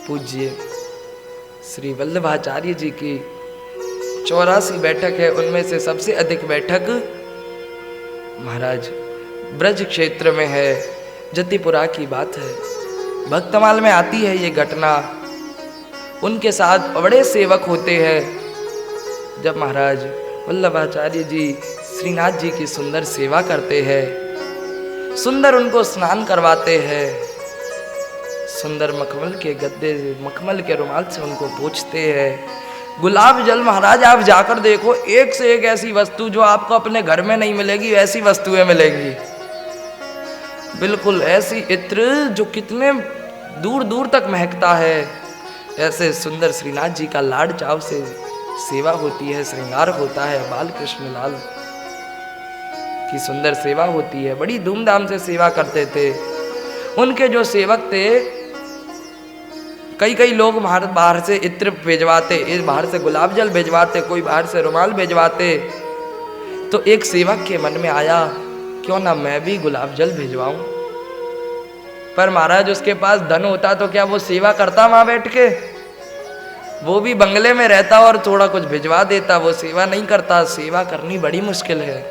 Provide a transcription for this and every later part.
पूज्य श्री वल्लभाचार्य जी की 84 बैठक है, उनमें से सबसे अधिक बैठक महाराज ब्रज क्षेत्र में है। जतिपुरा की बात है, भक्तमाल में आती है ये घटना। उनके साथ बड़े सेवक होते हैं। जब महाराज वल्लभाचार्य जी श्रीनाथ जी की सुंदर सेवा करते हैं, सुंदर उनको स्नान करवाते हैं, सुंदर मखमल के गद्दे मखमल के रुमाल से उनको पोंछते हैं। गुलाब जल महाराज आप जाकर देखो, एक से एक ऐसी वस्तु जो आपको अपने घर में नहीं मिलेगी ऐसी वस्तुएं मिलेंगी। बिल्कुल ऐसी इत्र जो कितने दूर दूर तक महकता है। ऐसे सुंदर श्रीनाथ जी का लाड चाव से सेवा होती है, श्रृंगार होता है। बाल कृष्ण लाल की सुंदर सेवा होती है, बड़ी धूमधाम से सेवा करते थे। उनके जो सेवक थे, कई लोग बाहर से इत्र भेजवाते, बाहर से गुलाब जल भेजवाते, कोई बाहर से रुमाल भेजवाते। तो एक सेवक के मन में आया, क्यों ना मैं भी गुलाब जल भेजवाऊं। पर महाराज उसके पास धन होता तो क्या वो सेवा करता वहां बैठ के? वो भी बंगले में रहता और थोड़ा कुछ भिजवा देता, वो सेवा नहीं करता। सेवा करनी बड़ी मुश्किल है,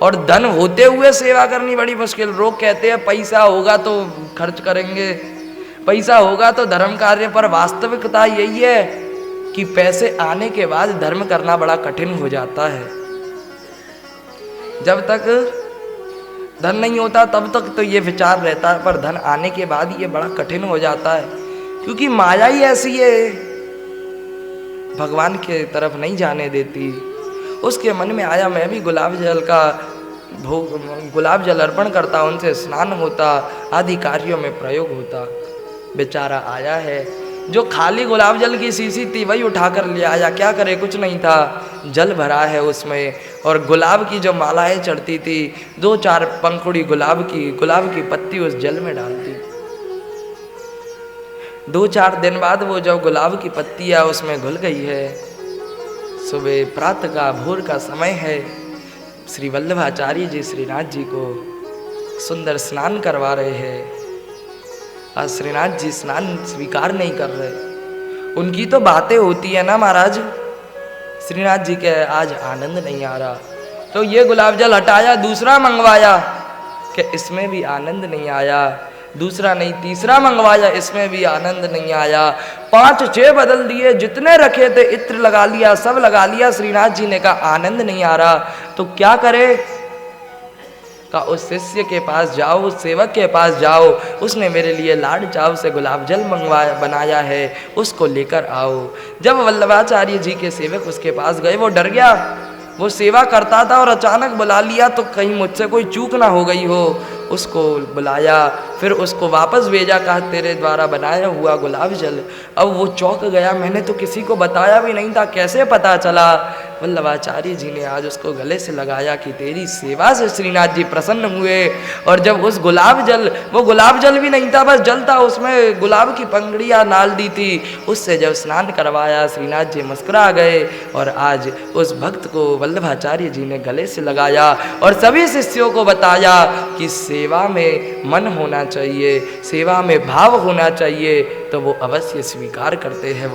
और धन होते हुए सेवा करनी बड़ी मुश्किल। लोग कहते हैं पैसा होगा तो खर्च करेंगे, पैसा होगा तो धर्म कार्य, पर वास्तविकता यही है कि पैसे आने के बाद धर्म करना बड़ा कठिन हो जाता है। जब तक धन नहीं होता तब तक तो ये विचार रहता है, पर धन आने के बाद ये बड़ा कठिन हो जाता है, क्योंकि माया ही ऐसी है, भगवान के तरफ नहीं जाने देती। उसके मन में आया, मैं भी गुलाब जल का भोग, गुलाब जल अर्पण करता, उनसे स्नान होता, आदि कार्यों में प्रयोग होता। बेचारा आया है, जो खाली गुलाब जल की शीशी थी वही उठाकर ले आया। क्या करे, कुछ नहीं था, जल भरा है उसमें, और गुलाब की जो मालाएं चढ़ती थी, 2-4 पंखुड़ी गुलाब की पत्ती उस जल में डाल दी। 2-4 दिन बाद वो जो गुलाब की पत्तियां उसमें घुल गई है। सुबह प्रातः का भोर का समय है। श्री वल्लभाचार्य जी श्रीनाथ जी को सुंदर स्नान करवा रहे हैं। आज श्रीनाथ जी स्नान स्वीकार नहीं कर रहे। उनकी तो बातें होती है ना महाराज, श्रीनाथ जी के आज आनंद नहीं आ रहा, तो ये गुलाब जल हटाया, दूसरा मंगवाया कि इसमें भी आनंद नहीं आया। दूसरा नहीं, तीसरा मंगवाया, इसमें भी आनंद नहीं आया। 5-6 बदल दिए, जितने रखे थे इत्र लगा लिया, सब लगा लिया। श्रीनाथ जी ने कहा आनंद नहीं आ रहा, तो क्या करे? का उस शिष्य के पास जाओ, उस सेवक के पास जाओ, उसने मेरे लिए लाड चाव से गुलाब जल बनाया है, उसको लेकर आओ। जब वल्लभाचार्य जी के सेवक उसके पास गए, वो डर गया। वो सेवा करता था और अचानक बुला लिया तो कहीं मुझसे कोई चूक ना हो गई हो। उसको बुलाया, फिर उसको वापस भेजा, कहा तेरे द्वारा बनाया हुआ गुलाब जल। अब वो चौंक गया, मैंने तो किसी को बताया भी नहीं था, कैसे पता चला? वल्लभाचार्य जी ने आज उसको गले से लगाया कि तेरी सेवा से श्रीनाथ जी प्रसन्न हुए। और जब उस गुलाब जल, वो गुलाब जल भी नहीं था, बस जल था, उसमें गुलाब की पंखुड़ियाँ डाल दी थी, उससे जब स्नान करवाया, श्रीनाथ जी मुस्कुरा गए। और आज उस भक्त को वल्लभाचार्य जी ने गले से लगाया और सभी शिष्यों को बताया कि सेवा में मन होना चाहिए, सेवा में भाव होना चाहिए, तो वो अवश्य स्वीकार करते हैं।